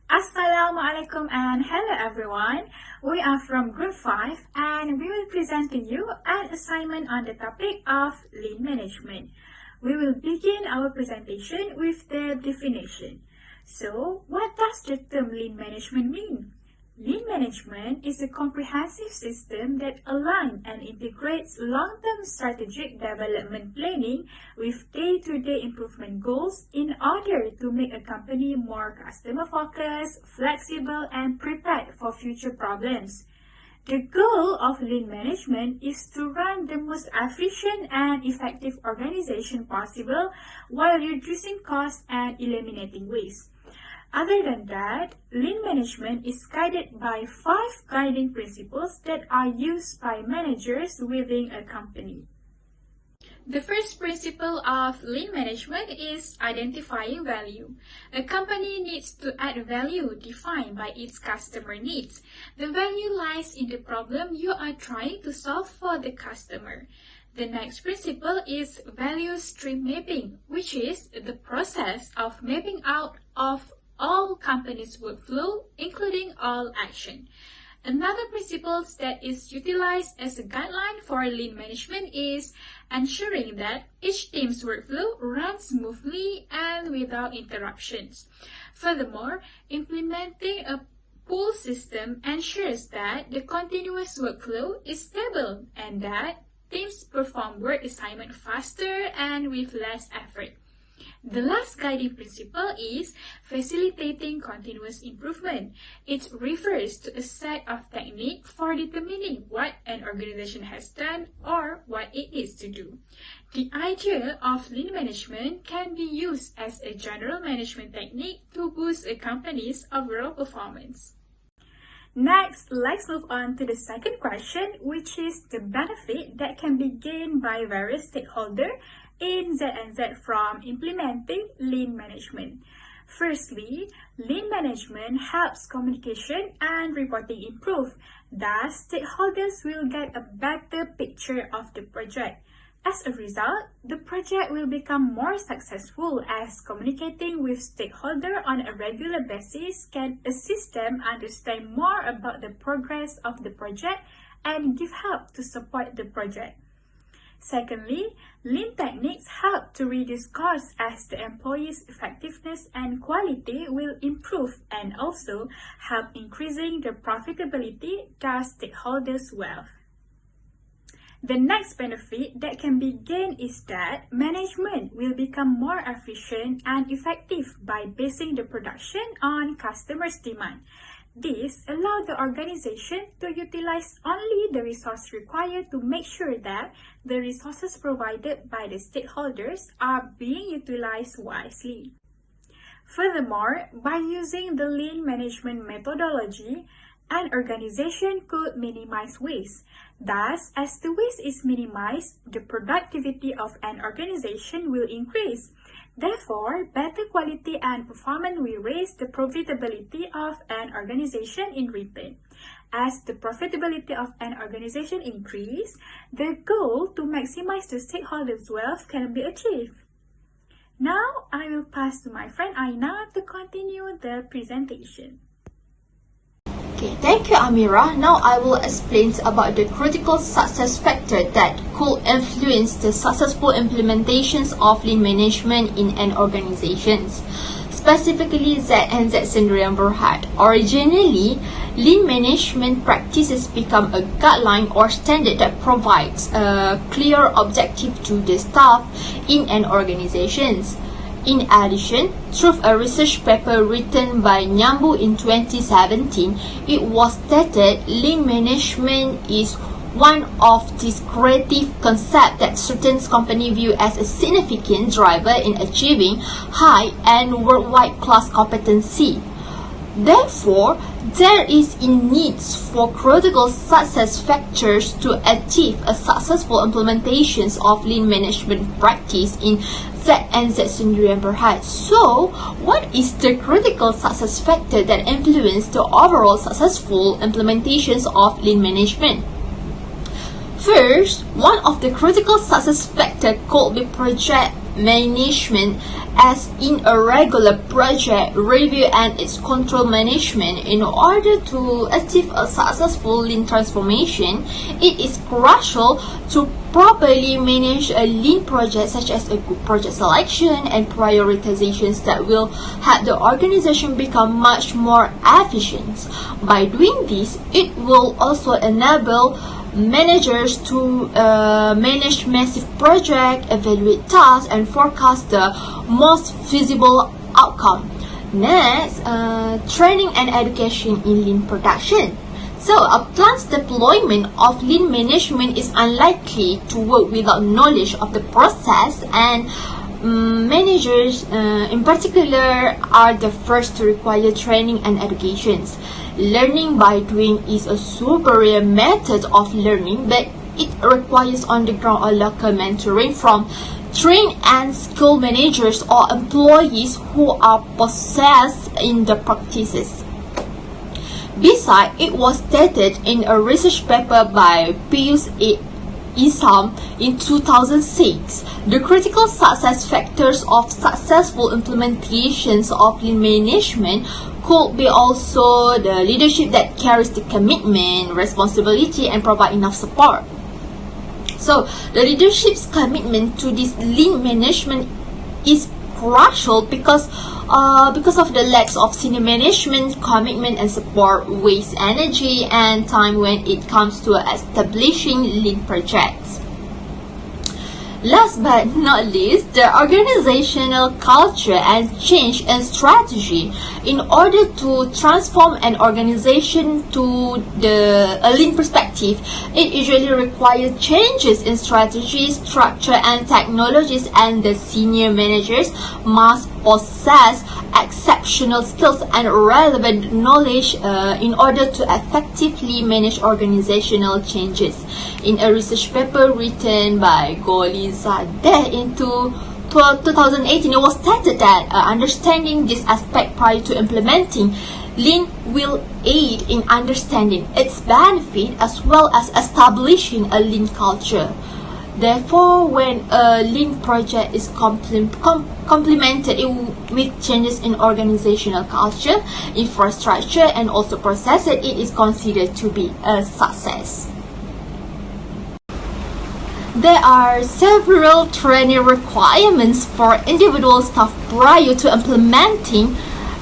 Assalamualaikum and hello everyone. We are from Group 5 and we will present to you an assignment on the topic of lean management. We will begin our presentation with the definition. So, what does the term lean management mean? Lean management is a comprehensive system that aligns and integrates long-term strategic development planning with day-to-day improvement goals in order to make a company more customer-focused, flexible, and prepared for future problems. The goal of lean management is to run the most efficient and effective organization possible while reducing costs and eliminating waste. Other than that, lean management is guided by 5 guiding principles that are used by managers within a company. The first principle of lean management is identifying value. A company needs to add value defined by its customer needs. The value lies in the problem you are trying to solve for the customer. The next principle is value stream mapping, which is the process of mapping out of all companies' workflow, including all action. Another principle that is utilized as a guideline for lean management is ensuring that each team's workflow runs smoothly and without interruptions. Furthermore, implementing a pull system ensures that the continuous workflow is stable and that teams perform work assignment faster and with less effort. The last guiding principle is facilitating continuous improvement. It refers to a set of techniques for determining what an organization has done or what it needs to do. The idea of lean management can be used as a general management technique to boost a company's overall performance. Next, let's move on to the second question, which is the benefit that can be gained by various stakeholders in ZNZ from implementing lean management. Firstly, lean management helps communication and reporting improve. Thus, stakeholders will get a better picture of the project. As a result, the project will become more successful as communicating with stakeholders on a regular basis can assist them understand more about the progress of the project and give help to support the project. Secondly, lean techniques help to reduce costs as the employees' effectiveness and quality will improve and also help increasing the profitability, thus stakeholders' wealth. The next benefit that can be gained is that management will become more efficient and effective by basing the production on customers' demand. This allows the organization to utilize only the resources required to make sure that the resources provided by the stakeholders are being utilized wisely. Furthermore, by using the lean management methodology, an organization could minimize waste. Thus, as the waste is minimized, the productivity of an organization will increase. Therefore, better quality and performance will raise the profitability of an organization in return. As the profitability of an organization increases, the goal to maximize the stakeholders' wealth can be achieved. Now, I will pass to my friend Aina to continue the presentation. Okay, thank you Amira. Now I will explain about the critical success factor that could influence the successful implementations of lean management in an organization. Specifically, ZNZ Sdn Bhd. Originally, lean management practices become a guideline or standard that provides a clear objective to the staff in an organization. In addition, through a research paper written by Nyambu in 2017, it was stated lean management is one of these creative concepts that certain companies view as a significant driver in achieving high and worldwide class competency. Therefore, there is a need for critical success factors to achieve a successful implementation of lean management practice in ZNZ Sdn Bhd. So, what is the critical success factor that influence the overall successful implementations of lean management? First, one of the critical success factors could be project management as in a regular project review and its control management. In order to achieve a successful lean transformation, it is crucial to properly manage a lean project, such as a good project selection and prioritizations that will help the organization become much more efficient. By doing this, it will also enable managers to manage massive projects, evaluate tasks, and forecast the most feasible outcome. Next, training and education in lean production. So, a plant's deployment of lean management is unlikely to work without knowledge of the process, and managers in particular are the first to require training and educations. Learning by doing is a superior method of learning, but it requires on-the-ground or local mentoring from trained and skilled managers or employees who are possessed in the practices. Besides, it was stated in a research paper by Pius Isam in 2006, the critical success factors of successful implementations of lean management could be also the leadership that carries the commitment, responsibility, and provide enough support. So, the leadership's commitment to this lean management is crucial because of the lack of senior management commitment and support wastes energy and time when it comes to establishing lean projects. Last but not least, the organizational culture and change and strategy. In order to transform an organization to a lean perspective, it usually requires changes in strategy, structure, and technologies, and the senior managers must possess exceptional skills and relevant knowledge in order to effectively manage organizational changes. In a research paper written by Golizadeh in 2018, it was stated that understanding this aspect prior to implementing lean will aid in understanding its benefit as well as establishing a lean culture. Therefore, when a lean project is complemented with changes in organizational culture, infrastructure, and also processes, it is considered to be a success. There are several training requirements for individual staff prior to implementing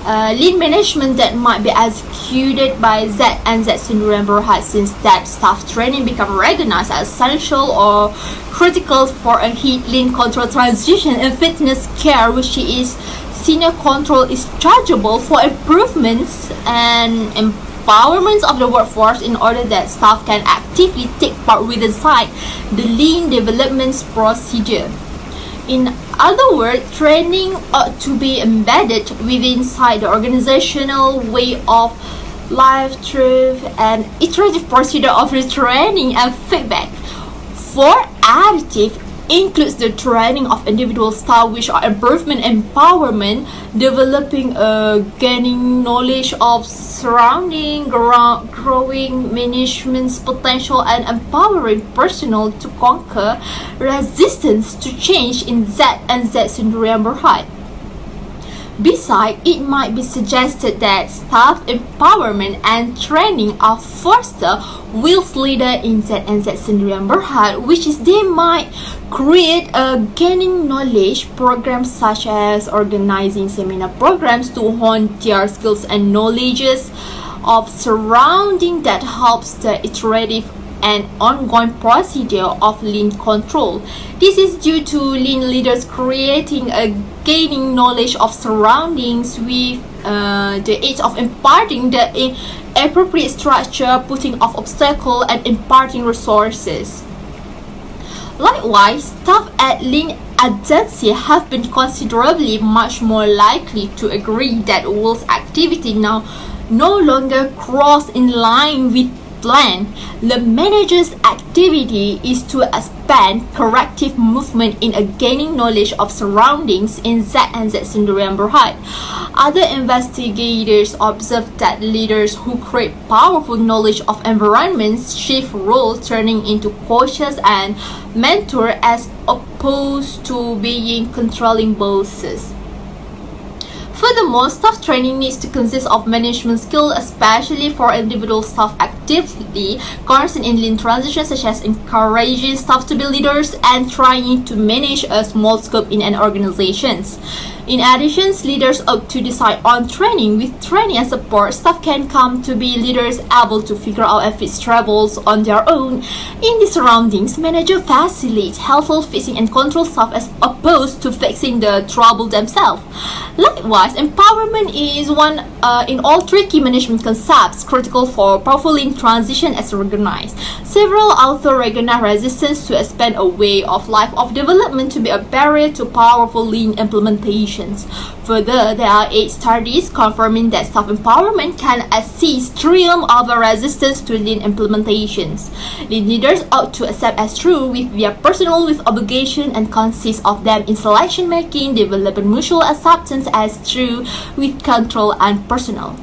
lean management that might be executed by Z and Z Sdn Bhd, since that staff training become recognized as essential or critical for a lean control transition in fitness care, which is senior control is chargeable for improvements and empowerment of the workforce in order that staff can actively take part within the lean development procedure. In other words, training ought to be embedded within the organizational way of life through an iterative procedure of retraining and feedback. For additive includes the training of individual staff, which are improvement, empowerment, developing, gaining knowledge of surrounding, growing management's potential, and empowering personnel to conquer resistance to change in Z and Z Sdn Bhd. Besides, it might be suggested that staff empowerment and training are foster with leader in Z and Z Sdn Bhd, which is they might create a gaining knowledge programs such as organizing seminar programs to hone their skills and knowledges of surrounding that helps the iterative and ongoing procedure of lean control. This is due to lean leaders creating a gaining knowledge of surroundings with the aid of imparting the appropriate structure, putting off obstacles, and imparting resources. Likewise, staff at lean agency have been considerably much more likely to agree that work's activity now no longer cross in line with explained, the manager's activity is to expand corrective movement in gaining knowledge of surroundings in Z and Z Syndrome Berhad. Other investigators observed that leaders who create powerful knowledge of environments shift role, turning into coaches and mentor as opposed to being controlling bosses. Furthermore, staff training needs to consist of management skills, especially for individual staff actively concerned in lean transition, such as encouraging staff to be leaders and trying to manage a small scope in an organization. In addition, leaders ought to decide on training. With training and support, staff can come to be leaders able to figure out if it's troubles on their own. In the surroundings, manager facilitates helpful fixing and control staff as opposed to fixing the trouble themselves. Likewise, empowerment is one in all three key management concepts critical for powerful lean transition as recognized. Several authors recognize resistance to expand a way of life of development to be a barrier to powerful lean implementations. Further, there are 8 studies confirming that staff empowerment can assist triumph over resistance to lean implementations. Lean leaders ought to accept as true with their personal with obligation and consist of them in selection making, developing mutual acceptance as true with control and personal.